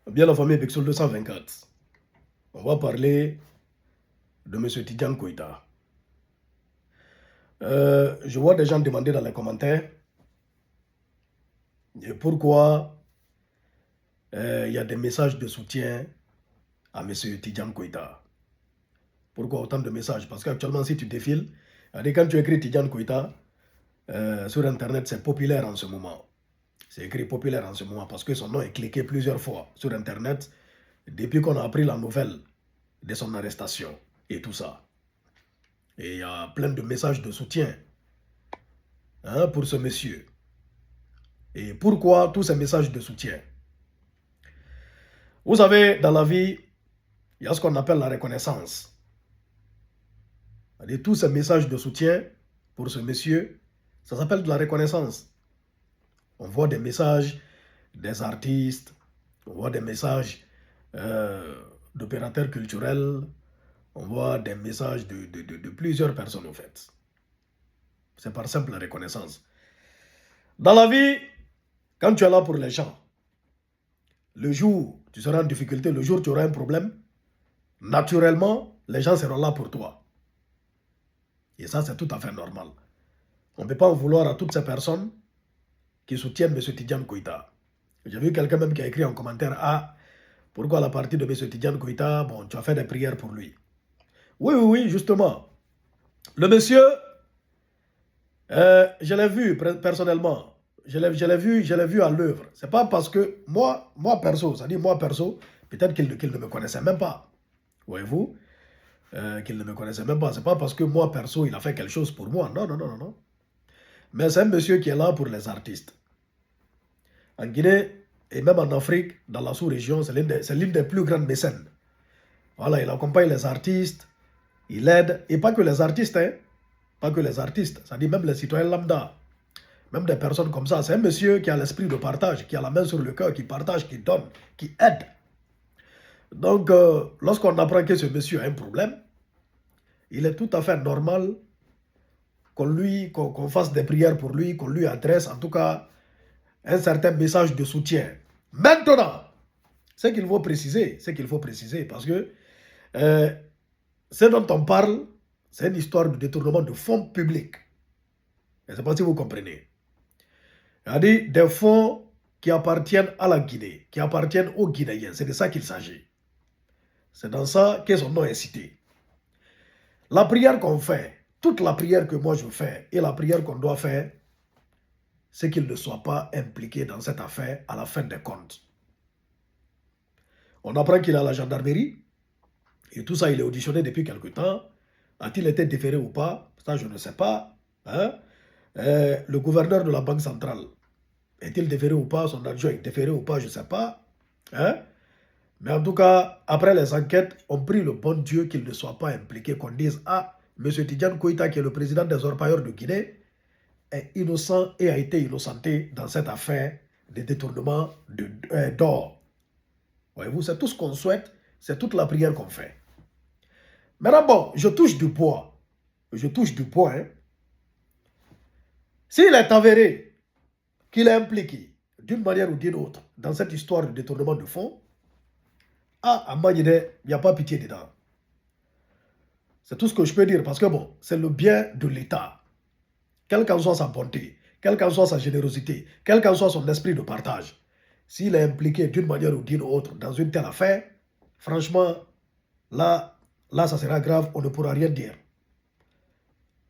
Bien la famille Bexol 224. On va parler de M. Tidjane Koïta. Je vois des gens demander dans les commentaires pourquoi il y a des messages de soutien à M. Tidjane Koïta. Pourquoi autant de messages? Parce qu'actuellement, si tu défiles, quand tu écris Tidjane Koïta, sur Internet, c'est populaire en ce moment. C'est écrit populaire en ce moment parce que son nom est cliqué plusieurs fois sur Internet depuis qu'on a appris la nouvelle de son arrestation et tout ça. Et il y a plein de messages de soutien pour ce monsieur. Et pourquoi tous ces messages de soutien? Vous savez, dans la vie, il y a ce qu'on appelle la reconnaissance. Et tous ces messages de soutien pour ce monsieur, ça s'appelle de la reconnaissance. On voit des messages des artistes, on voit des messages d'opérateurs culturels, on voit des messages de plusieurs personnes, en fait. C'est par simple reconnaissance. Dans la vie, quand tu es là pour les gens, le jour tu seras en difficulté, le jour tu auras un problème, naturellement, les gens seront là pour toi. Et ça, c'est tout à fait normal. On ne peut pas en vouloir à toutes ces personnes qui soutiennent M. Tidjane Koïta. J'ai vu quelqu'un même qui a écrit en commentaire, ah, pourquoi la partie de M. Tidjane Koïta, bon, tu as fait des prières pour lui. Oui, justement. Le monsieur, je l'ai vu personnellement. Je l'ai vu à l'œuvre. C'est pas parce que moi perso, c'est-à-dire moi perso, peut-être qu'il ne me connaissait même pas. Voyez-vous, qu'il ne me connaissait même pas. C'est pas parce que moi perso, il a fait quelque chose pour moi. Non. Mais c'est un monsieur qui est là pour les artistes. En Guinée et même en Afrique, dans la sous-région, c'est l'une des plus grandes mécènes. Voilà, il accompagne les artistes, il aide, et pas que les artistes, hein. Pas que les artistes, c'est-à-dire même les citoyens lambda. Même des personnes comme ça. C'est un monsieur qui a l'esprit de partage, qui a la main sur le cœur, qui partage, qui donne, qui aide. Donc, lorsqu'on apprend que ce monsieur a un problème, il est tout à fait normal qu'on fasse des prières pour lui, qu'on lui adresse en tout cas un certain message de soutien. Maintenant, ce qu'il faut préciser, parce que ce dont on parle, c'est une histoire de détournement de fonds publics. Je ne sais pas si vous comprenez. C'est-à-dire des fonds qui appartiennent à la Guinée, qui appartiennent aux Guinéens. C'est de ça qu'il s'agit. C'est dans ça que son nom est cité. La prière qu'on fait, toute la prière que moi je fais et la prière qu'on doit faire, c'est qu'il ne soit pas impliqué dans cette affaire à la fin des comptes. On apprend qu'il est à la gendarmerie et tout ça, il est auditionné depuis quelque temps. A-t-il été déféré ou pas? Ça, je ne sais pas. Hein? Le gouverneur de la Banque centrale, est-il déféré ou pas? Son adjoint est déféré ou pas? Je ne sais pas. Hein? Mais en tout cas, après les enquêtes, on prie le bon Dieu qu'il ne soit pas impliqué, qu'on dise, ah, M. Tidjane Koïta, qui est le président des orpailleurs de Guinée, est innocent et a été innocenté dans cette affaire de détournement d'or. Voyez-vous, c'est tout ce qu'on souhaite, c'est toute la prière qu'on fait. Maintenant, bon, je touche du bois. Hein. S'il est avéré qu'il est impliqué d'une manière ou d'une autre dans cette histoire de détournement de fonds, à Magnide, il n'y a pas pitié dedans. C'est tout ce que je peux dire parce que bon, c'est le bien de l'État. Quelle qu'en soit sa bonté, quelle qu'en soit sa générosité, quel qu'en soit son esprit de partage, s'il est impliqué d'une manière ou d'une autre dans une telle affaire, franchement, là, ça sera grave, on ne pourra rien dire.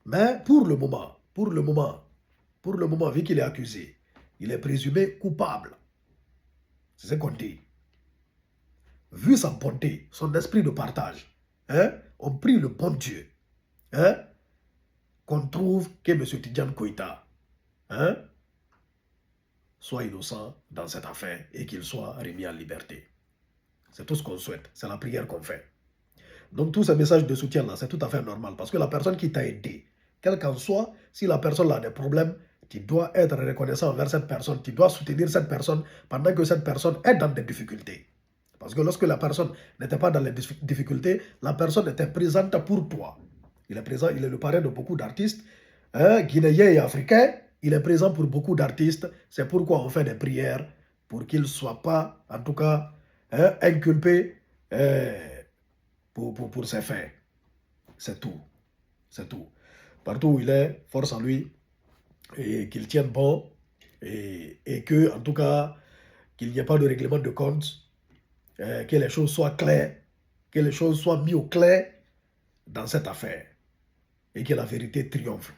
Mais pour le moment, vu qu'il est accusé, il est présumé coupable. C'est ce qu'on dit. Vu sa bonté, son esprit de partage, hein, on prie le bon Dieu, hein, qu'on trouve que M. Tidjane Koïta, hein, soit innocent dans cette affaire et qu'il soit remis en liberté. C'est tout ce qu'on souhaite, c'est la prière qu'on fait. Donc tous ces messages de soutien-là, c'est tout à fait normal parce que la personne qui t'a aidé, quel qu'en soit, si la personne a des problèmes, tu dois être reconnaissant envers cette personne, tu dois soutenir cette personne pendant que cette personne est dans des difficultés. Parce que lorsque la personne n'était pas dans les difficultés, la personne était présente pour toi. Il est présent, il est le parrain de beaucoup d'artistes, hein, guinéens et africains. Il est présent pour beaucoup d'artistes. C'est pourquoi on fait des prières pour qu'il ne soit pas, en tout cas, hein, inculpé pour ses faits. C'est tout. C'est tout. Partout où il est, force à lui, et qu'il tienne bon, et que, en tout cas, qu'il n'y ait pas de règlement de compte, que les choses soient claires, que les choses soient mises au clair dans cette affaire, et que la vérité triomphe.